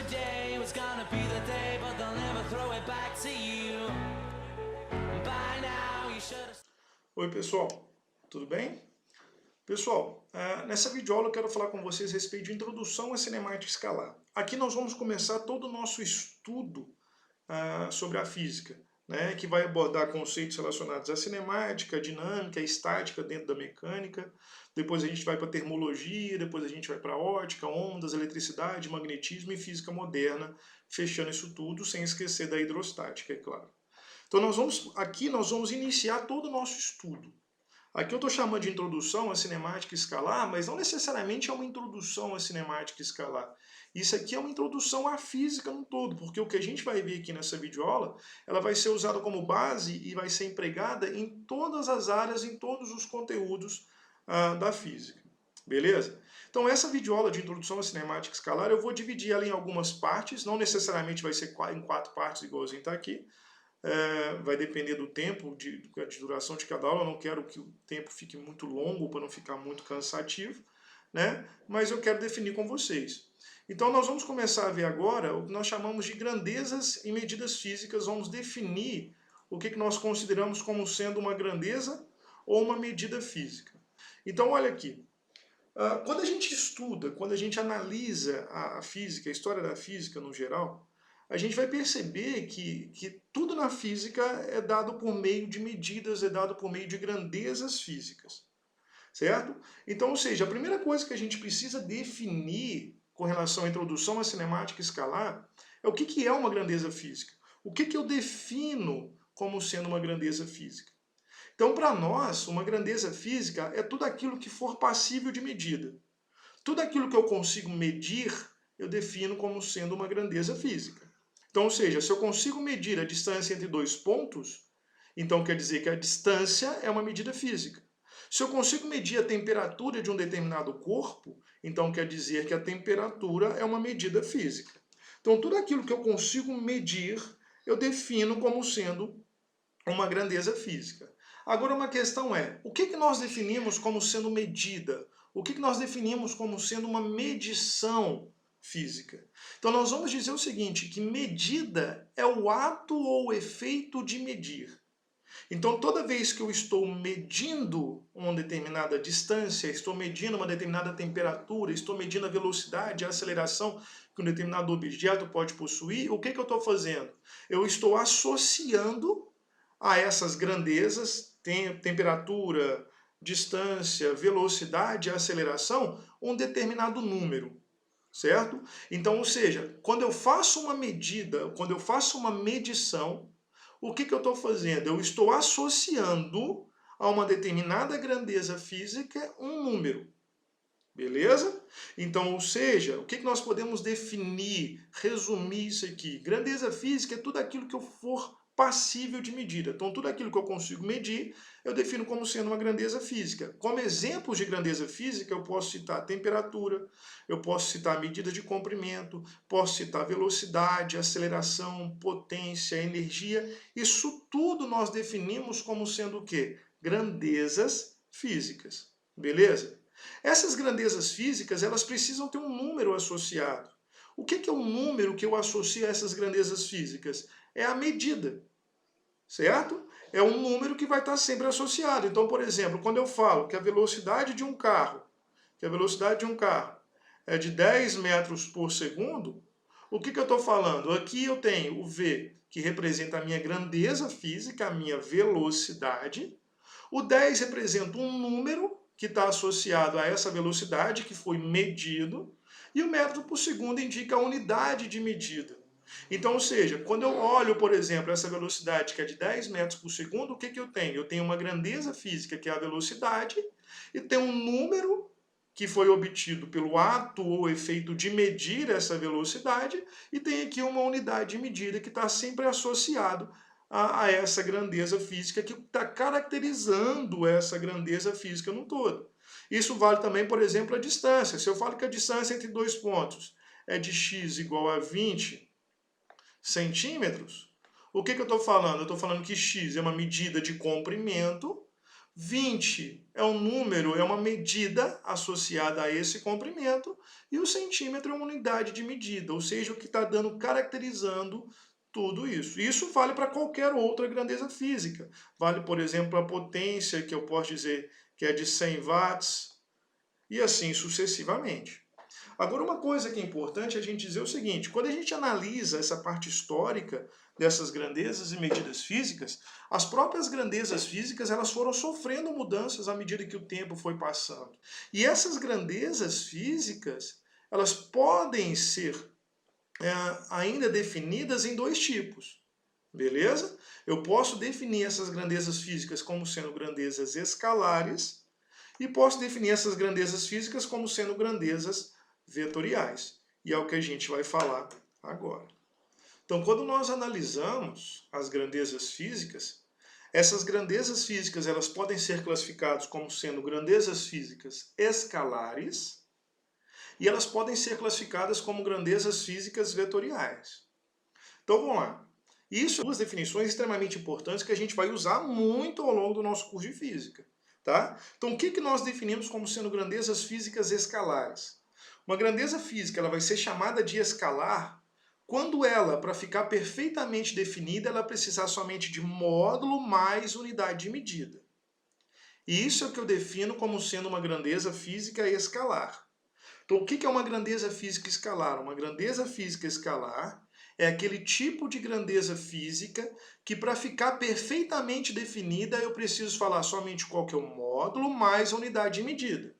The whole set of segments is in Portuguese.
today was gonna be the day, but they'll never throw it back to you. By now you should have... Oi pessoal, tudo bem? Pessoal, nessa videoaula eu quero falar com vocês a respeito de introdução à cinemática escalar. Aqui nós vamos começar todo o nosso estudo sobre a física, né, que vai abordar conceitos relacionados à cinemática, à dinâmica, à estática dentro da mecânica. Depois a gente vai para a termologia, depois a gente vai para a ótica, ondas, eletricidade, magnetismo e física moderna, fechando isso tudo, sem esquecer da hidrostática, é claro. Então aqui nós vamos iniciar todo o nosso estudo. Aqui eu estou chamando de introdução à cinemática escalar, mas não necessariamente é uma introdução à cinemática escalar. Isso aqui é uma introdução à física no todo, porque o que a gente vai ver aqui nessa videoaula, ela vai ser usada como base e vai ser empregada em todas as áreas, em todos os conteúdos da física. Beleza? Então essa videoaula de introdução à cinemática escalar, eu vou dividir ela em algumas partes, não necessariamente vai ser em 4 partes igualzinho está aqui. Vai depender do tempo, de duração de cada aula. Eu não quero que o tempo fique muito longo para não ficar muito cansativo, né? Mas eu quero definir com vocês. Então nós vamos começar a ver agora o que nós chamamos de grandezas e medidas físicas. Vamos definir o que nós consideramos como sendo uma grandeza ou uma medida física. Então olha aqui, quando a gente estuda, quando a gente analisa a física, a história da física no geral, a gente vai perceber que tudo na física é dado por meio de medidas, é dado por meio de grandezas físicas, certo? Então, ou seja, a primeira coisa que a gente precisa definir com relação à introdução à cinemática escalar é o que é uma grandeza física. O que eu defino como sendo uma grandeza física? Então, para nós, uma grandeza física é tudo aquilo que for passível de medida. Tudo aquilo que eu consigo medir, eu defino como sendo uma grandeza física. Então, ou seja, se eu consigo medir a distância entre dois pontos, então quer dizer que a distância é uma medida física. Se eu consigo medir a temperatura de um determinado corpo, então quer dizer que a temperatura é uma medida física. Então, tudo aquilo que eu consigo medir, eu defino como sendo uma grandeza física. Agora, uma questão é, o que nós definimos como sendo medida? O que nós definimos como sendo uma medição física? Então nós vamos dizer o seguinte, que medida é o ato ou o efeito de medir. Então toda vez que eu estou medindo uma determinada distância, estou medindo uma determinada temperatura, estou medindo a velocidade, a aceleração que um determinado objeto pode possuir, o que eu estou fazendo? Eu estou associando a essas grandezas, temperatura, distância, velocidade, aceleração, um determinado número, certo? Então, ou seja, quando eu faço uma medida, quando eu faço uma medição, o que eu estou fazendo? Eu estou associando a uma determinada grandeza física um número. Beleza? Então, ou seja, o que nós podemos definir, resumir isso aqui? Grandeza física é tudo aquilo que eu for passível de medida. Então, tudo aquilo que eu consigo medir, eu defino como sendo uma grandeza física. Como exemplos de grandeza física, eu posso citar temperatura, eu posso citar medida de comprimento, posso citar velocidade, aceleração, potência, energia. Isso tudo nós definimos como sendo o quê? Grandezas físicas. Beleza? Essas grandezas físicas, elas precisam ter um número associado. O que é o número que eu associo a essas grandezas físicas? É a medida, certo? É um número que vai estar sempre associado. Então, por exemplo, quando eu falo que a velocidade de um carro, é de 10 metros por segundo, o que eu estou falando? Aqui eu tenho o V, que representa a minha grandeza física, a minha velocidade. O 10 representa um número que está associado a essa velocidade que foi medido, e o metro por segundo indica a unidade de medida. Então, ou seja, quando eu olho, por exemplo, essa velocidade que é de 10 metros por segundo, o que eu tenho? Eu tenho uma grandeza física, que é a velocidade, e tenho um número que foi obtido pelo ato ou efeito de medir essa velocidade, e tem aqui uma unidade de medida que está sempre associado a essa grandeza física que está caracterizando essa grandeza física no todo. Isso vale também, por exemplo, a distância. Se eu falo que a distância entre dois pontos é de x igual a 20 centímetros, o que eu estou falando? Eu estou falando que x é uma medida de comprimento, 20 é um número, é uma medida associada a esse comprimento, e o centímetro é uma unidade de medida, ou seja, o que está caracterizando tudo isso. Isso vale para qualquer outra grandeza física. Vale, por exemplo, a potência, que eu posso dizer que é de 100 watts, e assim sucessivamente. Agora, uma coisa que é importante a gente dizer é o seguinte: quando a gente analisa essa parte histórica dessas grandezas e medidas físicas, as próprias grandezas físicas elas foram sofrendo mudanças à medida que o tempo foi passando. E essas grandezas físicas, elas podem ser ainda definidas em dois tipos. Beleza? Eu posso definir essas grandezas físicas como sendo grandezas escalares e posso definir essas grandezas físicas como sendo grandezas vetoriais. E é o que a gente vai falar agora. Então, quando nós analisamos as grandezas físicas, essas grandezas físicas elas podem ser classificadas como sendo grandezas físicas escalares e elas podem ser classificadas como grandezas físicas vetoriais. Então, vamos lá. Isso são duas definições extremamente importantes que a gente vai usar muito ao longo do nosso curso de física. Tá? Então, o que nós definimos como sendo grandezas físicas escalares? Uma grandeza física ela vai ser chamada de escalar quando ela, para ficar perfeitamente definida, ela precisar somente de módulo mais unidade de medida. E isso é o que eu defino como sendo uma grandeza física escalar. Então, o que é uma grandeza física escalar? Uma grandeza física escalar é aquele tipo de grandeza física que, para ficar perfeitamente definida, eu preciso falar somente qual que é o módulo mais a unidade de medida.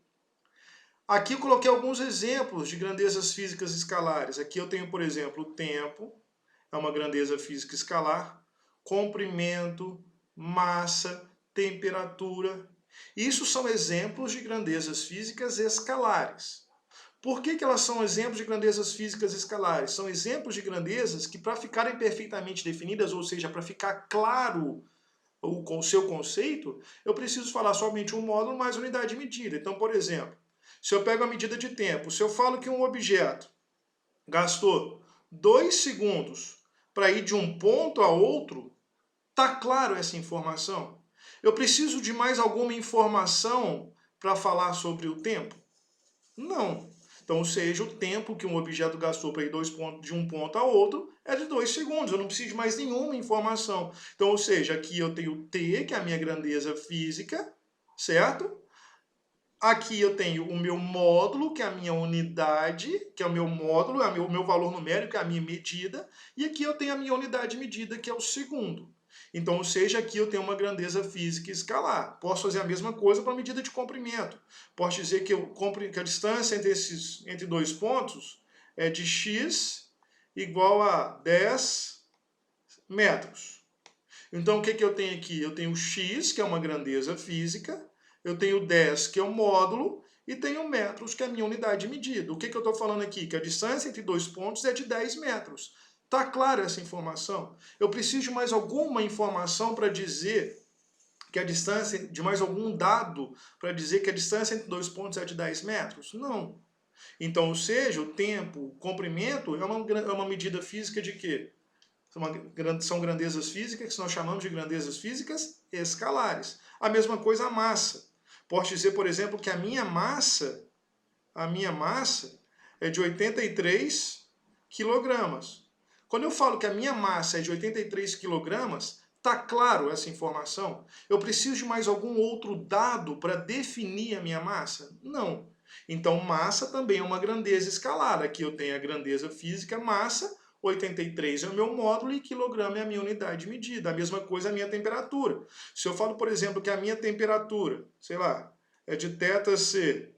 Aqui eu coloquei alguns exemplos de grandezas físicas escalares. Aqui eu tenho, por exemplo, o tempo, é uma grandeza física escalar, comprimento, massa, temperatura. Isso são exemplos de grandezas físicas escalares. Por que elas são exemplos de grandezas físicas escalares? São exemplos de grandezas que, para ficarem perfeitamente definidas, ou seja, para ficar claro o seu conceito, eu preciso falar somente um módulo mais unidade de medida. Então, por exemplo, se eu pego a medida de tempo, se eu falo que um objeto gastou 2 segundos para ir de um ponto a outro, está claro essa informação? Eu preciso de mais alguma informação para falar sobre o tempo? Não. Então, ou seja, o tempo que um objeto gastou para ir de um ponto a outro é de 2 segundos. Eu não preciso de mais nenhuma informação. Então, ou seja, aqui eu tenho t, que é a minha grandeza física, certo? Aqui eu tenho o meu módulo, que é a minha unidade, que é o meu módulo, é o meu valor numérico, é a minha medida. E aqui eu tenho a minha unidade de medida, que é o segundo. Então, ou seja, aqui eu tenho uma grandeza física escalar. Posso fazer a mesma coisa para a medida de comprimento. Posso dizer que a distância entre dois pontos é de x igual a 10 metros. Então, o que eu tenho aqui? Eu tenho x, que é uma grandeza física, eu tenho 10, que é o módulo, e tenho metros, que é a minha unidade de medida. O que eu estou falando aqui? Que a distância entre dois pontos é de 10 metros. Está clara essa informação? Eu preciso de mais alguma informação para dizer que a distância, de mais algum dado para dizer que a distância entre dois pontos é de 10 metros? Não. Então, ou seja, o tempo, o comprimento é uma medida física de quê? São grandezas físicas que nós chamamos de grandezas físicas escalares. A mesma coisa a massa. Posso dizer, por exemplo, que a minha massa é de 83 quilogramas. Quando eu falo que a minha massa é de 83 quilogramas, está claro essa informação? Eu preciso de mais algum outro dado para definir a minha massa? Não. Então, massa também é uma grandeza escalar. Aqui eu tenho a grandeza física massa, 83 é o meu módulo e quilograma é a minha unidade de medida. A mesma coisa a minha temperatura. Se eu falo, por exemplo, que a minha temperatura, sei lá, é de θc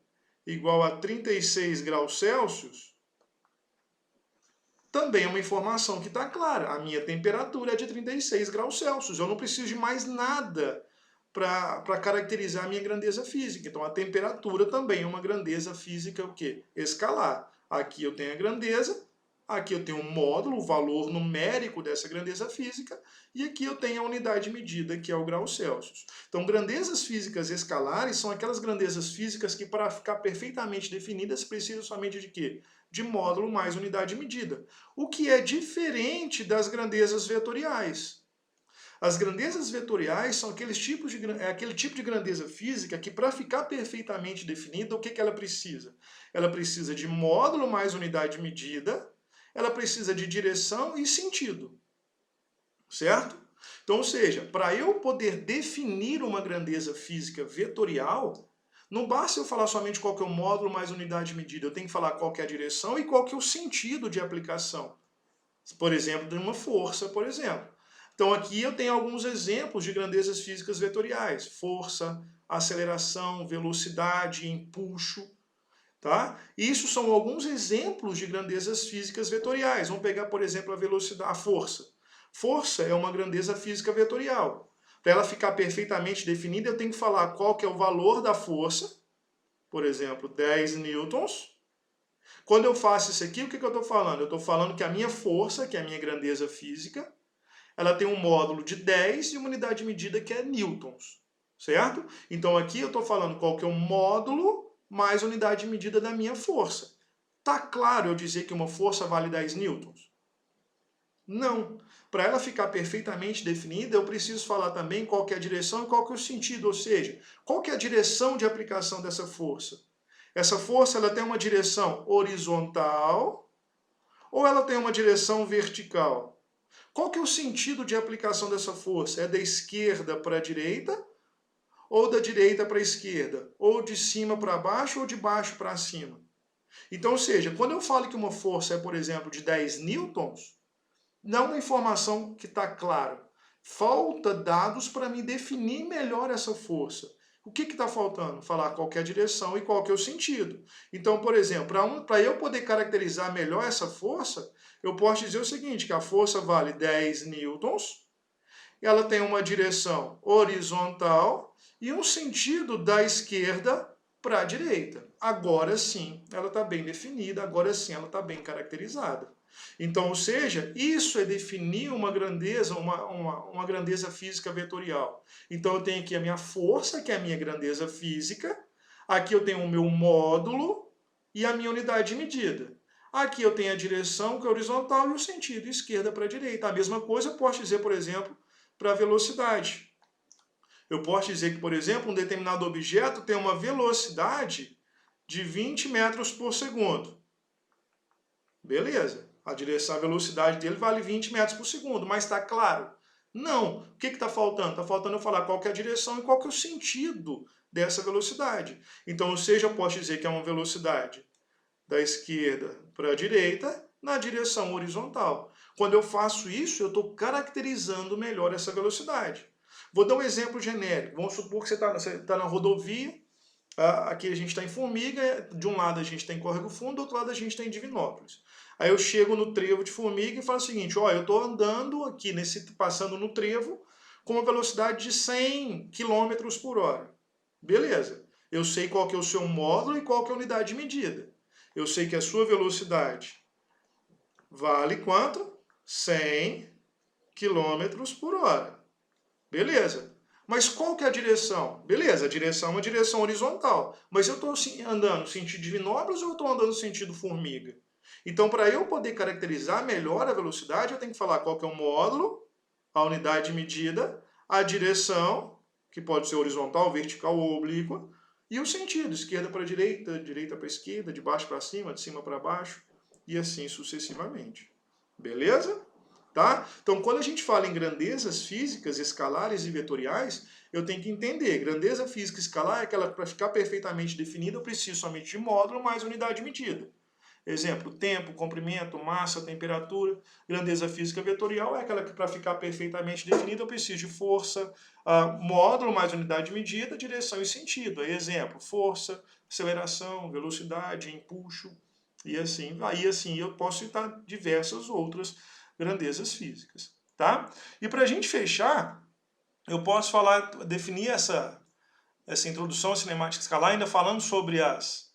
igual a 36 graus Celsius, também é uma informação que está clara. A minha temperatura é de 36 graus Celsius. Eu não preciso de mais nada para caracterizar a minha grandeza física. Então, a temperatura também é uma grandeza física o quê? Escalar. Aqui eu tenho a grandeza, aqui eu tenho um módulo, o valor numérico dessa grandeza física, e aqui eu tenho a unidade de medida, que é o grau Celsius. Então, grandezas físicas escalares são aquelas grandezas físicas que, para ficar perfeitamente definidas, precisam somente de quê? De módulo mais unidade de medida. O que é diferente das grandezas vetoriais. As grandezas vetoriais são aquele tipo de grandeza física que, para ficar perfeitamente definida, o que ela precisa? Ela precisa de módulo mais unidade de medida, ela precisa de direção e sentido, certo? Então, ou seja, para eu poder definir uma grandeza física vetorial, não basta eu falar somente qual que é o módulo mais unidade de medida, eu tenho que falar qual que é a direção e qual que é o sentido de aplicação. Por exemplo, de uma força, por exemplo. Então aqui eu tenho alguns exemplos de grandezas físicas vetoriais. Força, aceleração, velocidade, empuxo. Tá? Isso são alguns exemplos de grandezas físicas vetoriais. Vamos pegar, por exemplo, a velocidade, a força. Força é uma grandeza física vetorial. Para ela ficar perfeitamente definida, eu tenho que falar qual que é o valor da força, por exemplo, 10 newtons. Quando eu faço isso aqui, o que eu estou falando? Eu estou falando que a minha força, que é a minha grandeza física, ela tem um módulo de 10 e uma unidade de medida que é newtons, certo? Então aqui eu estou falando qual que é o módulo mais unidade de medida da minha força. Tá claro eu dizer que uma força vale 10 newtons? Não. Para ela ficar perfeitamente definida, eu preciso falar também qual que é a direção e qual que é o sentido, ou seja, qual que é a direção de aplicação dessa força. Essa força ela tem uma direção horizontal ou ela tem uma direção vertical? Qual que é o sentido de aplicação dessa força? É da esquerda para a direita ou da direita para a esquerda? Ou de cima para baixo ou de baixo para cima? Então, ou seja, quando eu falo que uma força é, por exemplo, de 10 newtons, não é uma informação que está clara. Falta dados para me definir melhor essa força. O que está faltando? Falar qual que é a direção e qual que é o sentido. Então, por exemplo, para eu poder caracterizar melhor essa força, eu posso dizer o seguinte, que a força vale 10 newtons, ela tem uma direção horizontal e um sentido da esquerda para a direita. Agora sim, ela está bem definida, agora sim ela está bem caracterizada. Então, ou seja, isso é definir uma grandeza, uma grandeza física vetorial. Então eu tenho aqui a minha força, que é a minha grandeza física, aqui eu tenho o meu módulo e a minha unidade de medida. Aqui eu tenho a direção, que é horizontal, e o sentido, esquerda para direita. A mesma coisa eu posso dizer, por exemplo, para a velocidade. Eu posso dizer que, por exemplo, um determinado objeto tem uma velocidade de 20 metros por segundo. Beleza. A direção, a velocidade dele vale 20 metros por segundo, mas está claro? Não. O que está faltando? Está faltando eu falar qual que é a direção e qual que é o sentido dessa velocidade. Então, ou seja, eu posso dizer que é uma velocidade da esquerda para a direita na direção horizontal. Quando eu faço isso, eu estou caracterizando melhor essa velocidade. Vou dar um exemplo genérico. Vamos supor que você está na rodovia, aqui a gente está em Formiga, de um lado a gente está em Córrego Fundo, do outro lado a gente está em Divinópolis. Aí eu chego no trevo de Formiga e falo o seguinte, ó, eu estou andando aqui, passando no trevo, com uma velocidade de 100 km por hora. Beleza. Eu sei qual que é o seu módulo e qual que é a unidade de medida. Eu sei que a sua velocidade vale quanto? 100 km por hora. Beleza. Mas qual que é a direção? Beleza, a direção é uma direção horizontal. Mas eu estou andando no sentido Divinópolis ou eu estou andando no sentido Formiga? Então, para eu poder caracterizar melhor a velocidade, eu tenho que falar qual que é o módulo, a unidade de medida, a direção, que pode ser horizontal, vertical ou oblíqua, e o sentido, esquerda para direita, direita para esquerda, de baixo para cima, de cima para baixo, e assim sucessivamente. Beleza? Tá? Então, quando a gente fala em grandezas físicas, escalares e vetoriais, eu tenho que entender, grandeza física escalar é aquela que para ficar perfeitamente definida eu preciso somente de módulo mais unidade de medida. Exemplo, tempo, comprimento, massa, temperatura. Grandeza física vetorial é aquela que para ficar perfeitamente definida eu preciso de força, módulo mais unidade de medida, direção e sentido. Aí, exemplo, força, aceleração, velocidade, empuxo, e assim. Aí assim eu posso citar diversas outras grandezas físicas. Tá? E para a gente fechar, eu posso definir essa introdução à cinemática escalar, ainda falando sobre as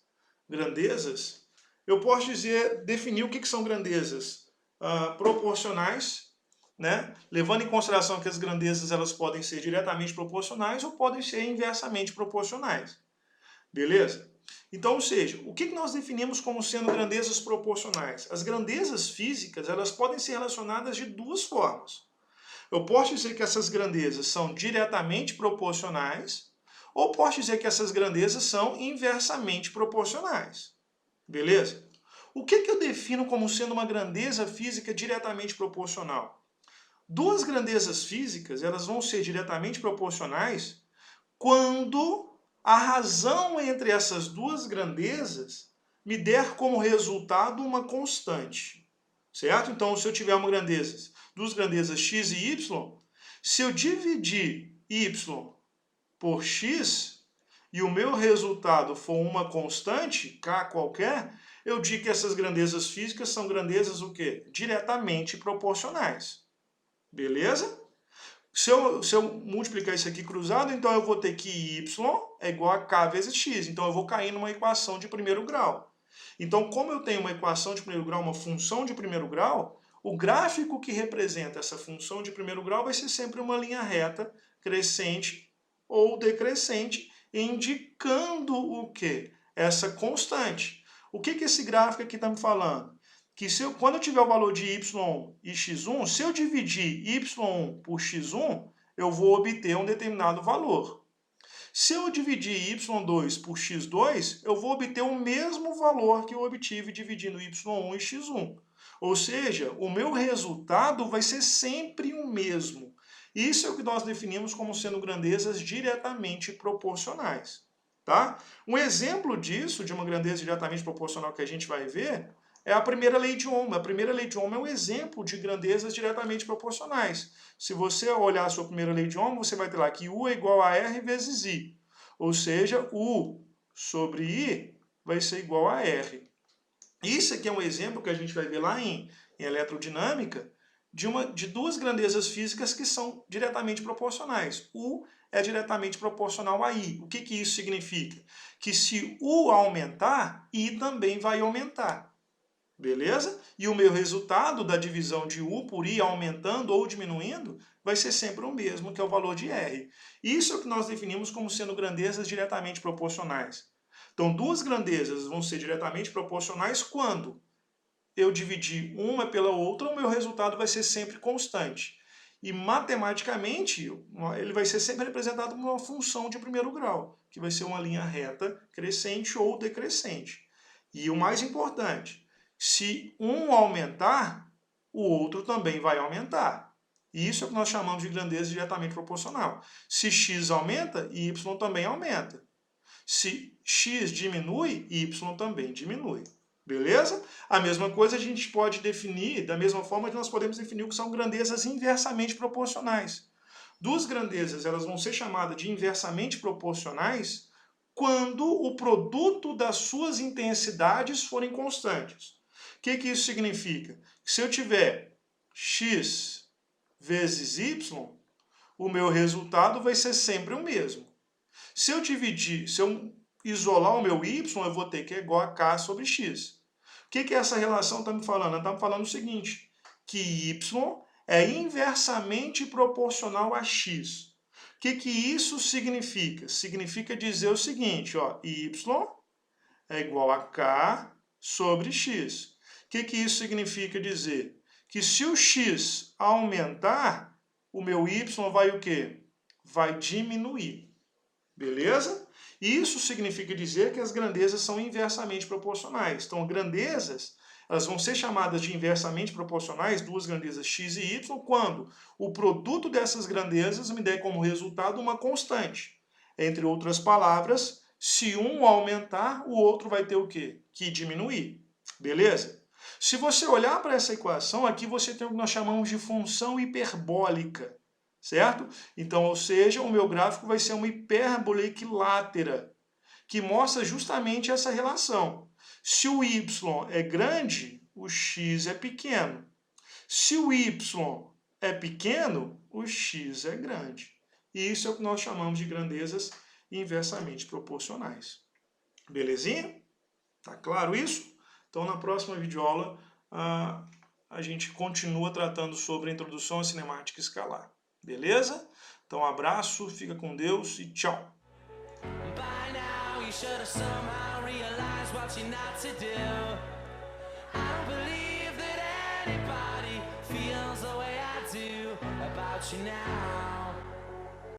grandezas, eu posso definir o que são grandezas proporcionais, né? Levando em consideração que as grandezas elas podem ser diretamente proporcionais ou podem ser inversamente proporcionais. Beleza? Então, ou seja, o que nós definimos como sendo grandezas proporcionais? As grandezas físicas elas podem ser relacionadas de duas formas. Eu posso dizer que essas grandezas são diretamente proporcionais, ou posso dizer que essas grandezas são inversamente proporcionais. Beleza? O que eu defino como sendo uma grandeza física diretamente proporcional? Duas grandezas físicas, elas vão ser diretamente proporcionais quando a razão entre essas duas grandezas me der como resultado uma constante. Certo? Então, se eu tiver duas grandezas x e y, se eu dividir y por x e o meu resultado for uma constante, k qualquer, eu digo que essas grandezas físicas são grandezas o quê? Diretamente proporcionais. Beleza? Se eu multiplicar isso aqui cruzado, então eu vou ter que y é igual a k vezes x. Então eu vou cair numa equação de primeiro grau. Então, como eu tenho uma equação de primeiro grau, uma função de primeiro grau, o gráfico que representa essa função de primeiro grau vai ser sempre uma linha reta, crescente ou decrescente, indicando o quê? Essa constante. O que esse gráfico aqui está me falando? Que quando eu tiver o valor de y e x1, se eu dividir y1 por x1, eu vou obter um determinado valor. Se eu dividir y2 por x2, eu vou obter o mesmo valor que eu obtive dividindo y1 e x1. Ou seja, o meu resultado vai ser sempre o mesmo. Isso é o que nós definimos como sendo grandezas diretamente proporcionais. Tá? Um exemplo disso, de uma grandeza diretamente proporcional que a gente vai ver, é a primeira lei de Ohm. A primeira lei de Ohm é um exemplo de grandezas diretamente proporcionais. Se você olhar a sua primeira lei de Ohm, você vai ter lá que U é igual a R vezes I. Ou seja, U sobre I vai ser igual a R. Isso aqui é um exemplo que a gente vai ver lá em eletrodinâmica de duas grandezas físicas que são diretamente proporcionais. U é diretamente proporcional a I. O que isso significa? Que se U aumentar, I também vai aumentar. Beleza? E o meu resultado da divisão de U por I aumentando ou diminuindo vai ser sempre o mesmo, que é o valor de R. Isso é o que nós definimos como sendo grandezas diretamente proporcionais. Então, duas grandezas vão ser diretamente proporcionais quando eu dividir uma pela outra, o meu resultado vai ser sempre constante. E matematicamente, ele vai ser sempre representado por uma função de primeiro grau, que vai ser uma linha reta crescente ou decrescente. E o mais importante, se um aumentar, o outro também vai aumentar. E isso é o que nós chamamos de grandeza diretamente proporcional. Se x aumenta, y também aumenta. Se x diminui, y também diminui. Beleza? A mesma coisa a gente pode definir, da mesma forma que nós podemos definir o que são grandezas inversamente proporcionais. Duas grandezas, elas vão ser chamadas de inversamente proporcionais quando o produto das suas intensidades forem constantes. O que isso significa? Se eu tiver x vezes y, o meu resultado vai ser sempre o mesmo. Se eu isolar o meu y, eu vou ter que é igual a k sobre x. O que essa relação está me falando? Ela está me falando o seguinte, que y é inversamente proporcional a x. O que isso significa? Significa dizer o seguinte, ó, y é igual a k sobre x. O que isso significa dizer? Que se o x aumentar, o meu y vai o quê? Vai diminuir. Beleza? Isso significa dizer que as grandezas são inversamente proporcionais. Então, grandezas, elas vão ser chamadas de inversamente proporcionais, duas grandezas x e y, quando o produto dessas grandezas me der como resultado uma constante. Entre outras palavras, se um aumentar, o outro vai ter o quê? Que diminuir. Beleza? Se você olhar para essa equação, aqui você tem o que nós chamamos de função hiperbólica. Certo? Então, ou seja, o meu gráfico vai ser uma hipérbole equilátera, que mostra justamente essa relação. Se o y é grande, o x é pequeno. Se o y é pequeno, o x é grande. E isso é o que nós chamamos de grandezas inversamente proporcionais. Belezinha? Tá claro isso? Então, na próxima videoaula, a gente continua tratando sobre a introdução à cinemática escalar. Beleza? Então, um abraço, fica com Deus e tchau! By now you should have somehow realized what you're not to do. I don't believe that anybody feels the way I do. do about you now.